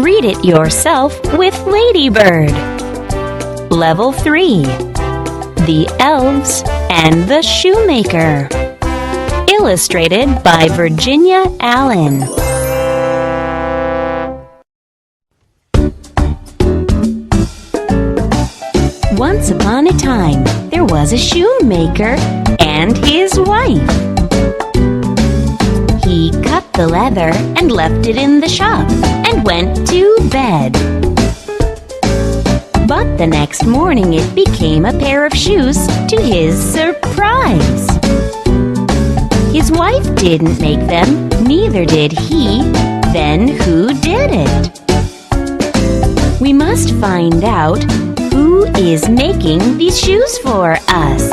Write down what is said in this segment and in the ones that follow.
Read it yourself with Ladybird. Level 3. The Elves and the Shoemaker. Illustrated by Virginia Allen. Once upon a time, there was a shoemaker and his wife. He cut the leather and left it in the shop and went to bed. But the next morning it became a pair of shoes to his surprise. His wife didn't make them, neither did he. Then who did it? We must find out who is making these shoes for us.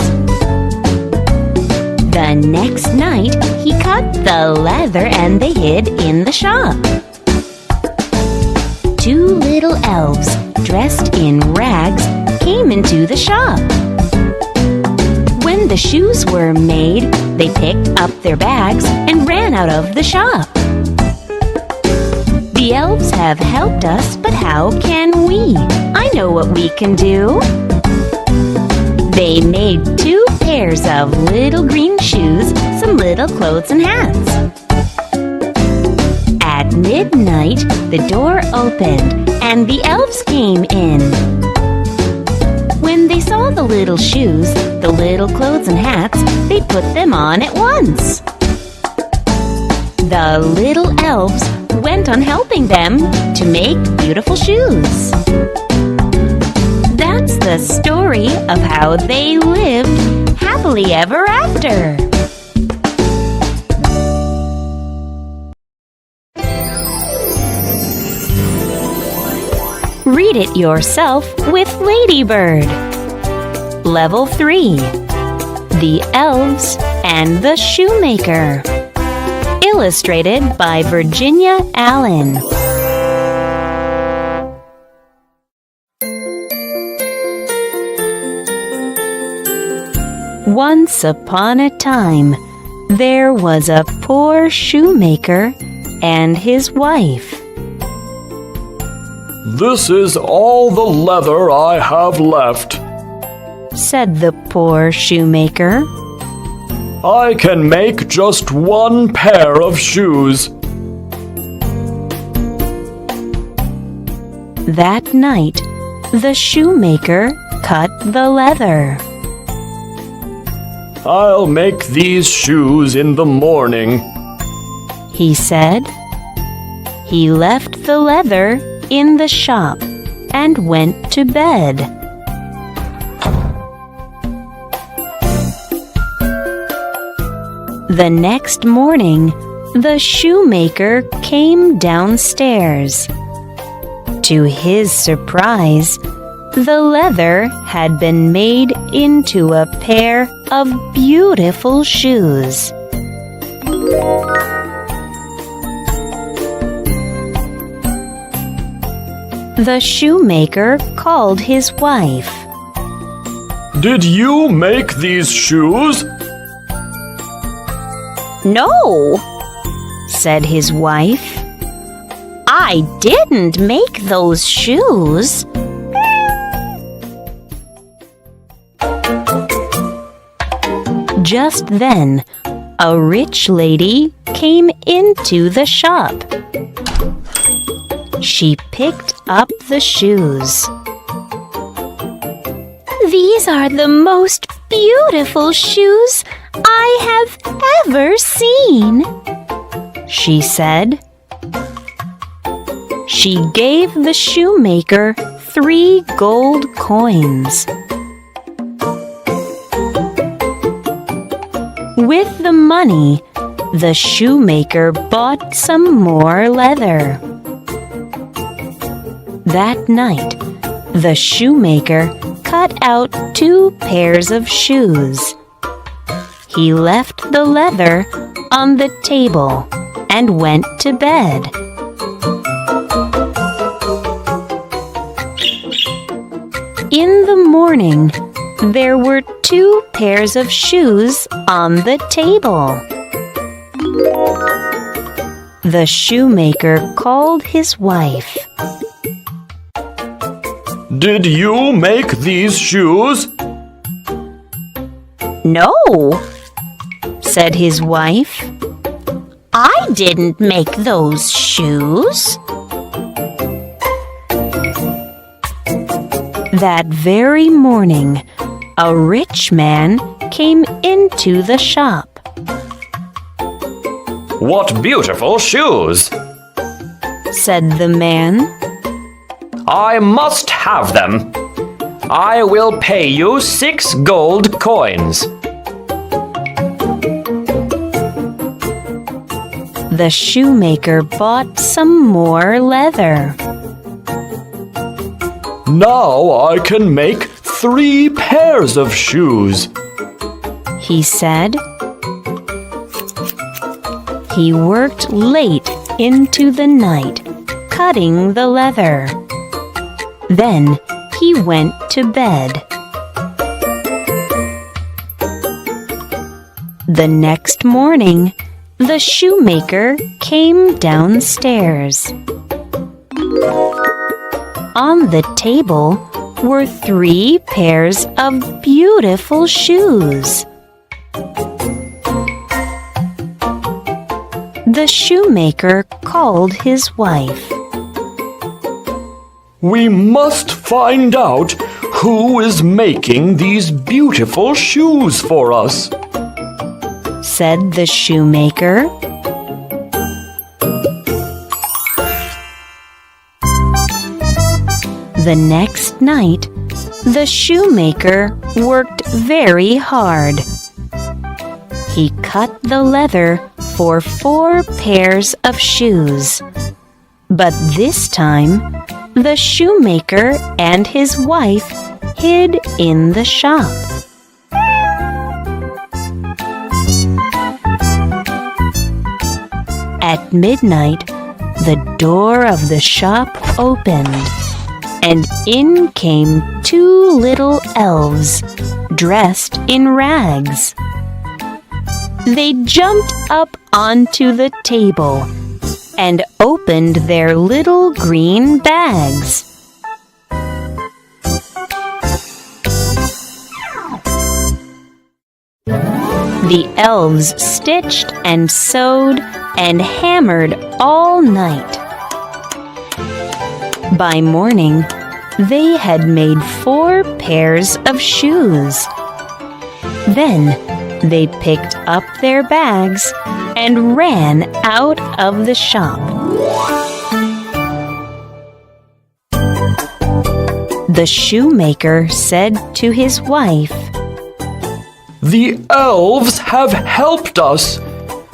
The next night, he cut the leather and they hid in the shop. Two little elves, dressed in rags, came into the shop. When the shoes were made, they picked up their bags and ran out of the shop. The elves have helped us, but how can we? I know what we can do. They made 2 pairs of little green shoes, some little clothes and hats. At midnight, the door opened and the elves came in. When they saw the little shoes, the little clothes and hats, they put them on at once. The little elves went on helping them to make beautiful shoes. That's the story of how they lived happily ever after. Read it yourself with Ladybird. Level 3. The Elves and the Shoemaker. Illustrated by Virginia Allen. Once upon a time, there was a poor shoemaker and his wife. "This is all the leather I have left," said the poor shoemaker. "I can make just 1 pair of shoes." That night, the shoemaker cut the leather. "I'll make these shoes in the morning," he said. He left the leather in the shop and went to bed. The next morning, the shoemaker came downstairs. To his surprise, the leather had been made into a pair of beautiful shoes. The shoemaker called his wife. "Did you make these shoes?" "No," said his wife. "I didn't make those shoes." Just then, a rich lady came into the shop. She picked up the shoes. "These are the most beautiful shoes I have ever seen," she said. She gave the shoemaker 3 gold coins. With the money, the shoemaker bought some more leather. That night, the shoemaker cut out 2 pairs of shoes. He left the leather on the table and went to bed. In the morning, there were 2 pairs of shoes on the table. The shoemaker called his wife. Did you make these shoes? No, said his wife. I didn't make those shoes. That very morning, a rich man came into the shop. What beautiful shoes! Said the man. I must have them. I will pay you 6 gold coins. The shoemaker bought some more leather. Now I can make 3 pairs of shoes, he said. He worked late into the night, cutting the leather. Then he went to bed. The next morning, the shoemaker came downstairs. On the table were 3 pairs of beautiful shoes. The shoemaker called his wife. We must find out who is making these beautiful shoes for us, said the shoemaker. The next night, the shoemaker worked very hard. He cut the leather for 4 pairs of shoes. But this time, the shoemaker and his wife hid in the shop. At midnight, the door of the shop opened, and in came 2 little elves, dressed in rags. They jumped up onto the table and opened their little green bags. The elves stitched and sewed and hammered all night. By morning, they had made 4 pairs of shoes. Then they picked up their bags and ran out of the shop. The shoemaker said to his wife, The elves have helped us,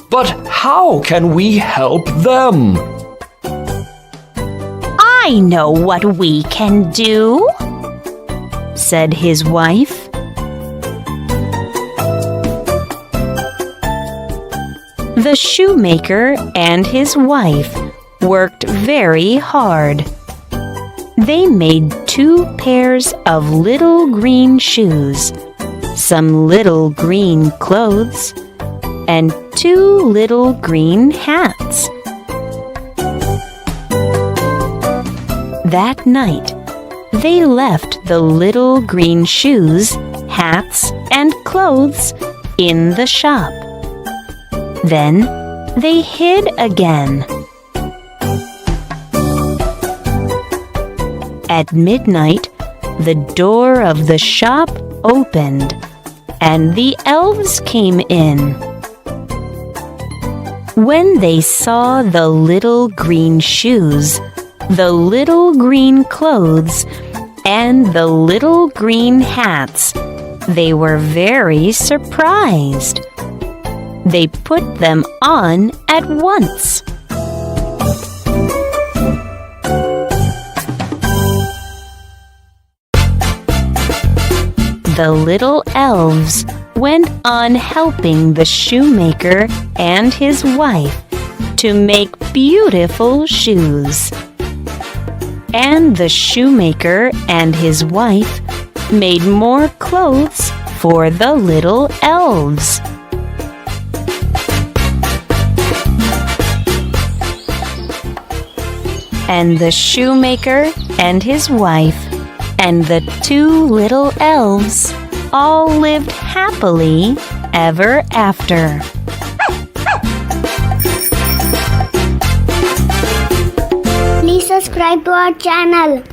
but how can we help them? I know what we can do, said his wife. The shoemaker and his wife worked very hard. They made 2 pairs of little green shoes, some little green clothes, and 2 little green hats. That night, they left the little green shoes, hats, and clothes in the shop. Then they hid again. At midnight, the door of the shop opened, and the elves came in. When they saw the little green shoes, the little green clothes, and the little green hats, they were very surprised. They put them on at once. The little elves went on helping the shoemaker and his wife to make beautiful shoes. And the shoemaker and his wife made more clothes for the little elves. And the shoemaker and his wife And the two little elves all lived happily ever after. Please subscribe to our channel.